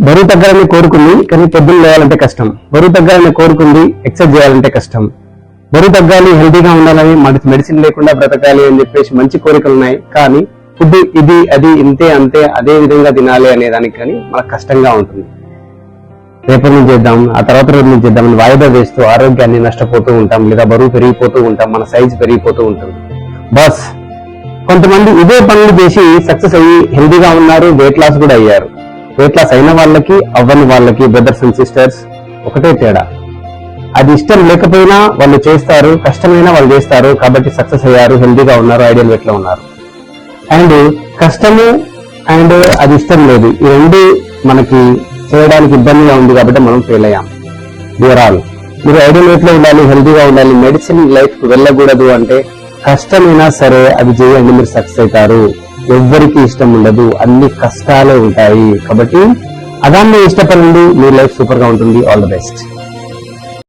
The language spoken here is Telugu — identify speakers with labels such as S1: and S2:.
S1: బరువు తగ్గాలని కోరుకుంది కానీ పొద్దున్న లేవాలంటే కష్టం. బరువు తగ్గాలని కోరుకుంది, ఎక్సర్సైజ్ చేయాలంటే కష్టం. బరువు తగ్గాలి, హెల్తీగా ఉండాలని, మెడిసిన్ లేకుండా బ్రతకాలి అని చెప్పేసి మంచి కోరికలు ఉన్నాయి. కానీ ఫుడ్ ఇది అది ఇంతే అంతే అదే విధంగా తినాలి అనే దానికి కానీ మనకు కష్టంగా ఉంటుంది. రేపటి నుంచి చేద్దాం, ఆ తర్వాత రోజు నుంచి చేద్దామని వాయిదా వేస్తూ ఆరోగ్యాన్ని నష్టపోతూ ఉంటాం, లేదా బరువు పెరిగిపోతూ ఉంటాం, మన సైజ్ పెరిగిపోతూ ఉంటుంది. బాస్ కొంతమంది ఇదే పనులు చేసి సక్సెస్ అయ్యి హెల్తీగా ఉన్నారు, వెయిట్ లాస్ కూడా అయ్యారు. వెయిట్ లాస్ అయిన వాళ్ళకి అవ్వని వాళ్ళకి బ్రదర్స్ అండ్ సిస్టర్స్ ఒకటే తేడా. అది ఇష్టం లేకపోయినా వాళ్ళు చేస్తారు, కష్టమైనా వాళ్ళు చేస్తారు, కాబట్టి సక్సెస్ అయ్యారు, హెల్తీగా ఉన్నారు, ఐడియల్ వెయిట్ లో ఉన్నారు. అండ్ కష్టము అండ్ అది ఇష్టం లేదు, ఈ రెండు మనకి చేయడానికి ఇబ్బందిగా ఉంది కాబట్టి మనం ఫెయిల్ అయ్యాం. డియర్ ఆల్, మీరు ఐడియల్ వెయిట్ లో ఉండాలి, హెల్తీగా ఉండాలి, మెడిసిన్ లైఫ్ కు వెళ్ళకూడదు అంటే కష్టమైనా సరే అది చేయండి, మీరు సక్సెస్ అవుతారు. ఎవ్వరికి ఇష్టం ఉండదు, అన్ని కష్టాలే ఉంటాయి. కాబట్టి అదాన్ని ఇష్టపడండి, మీ లైఫ్ సూపర్ గా ఉంటుంది. All the best.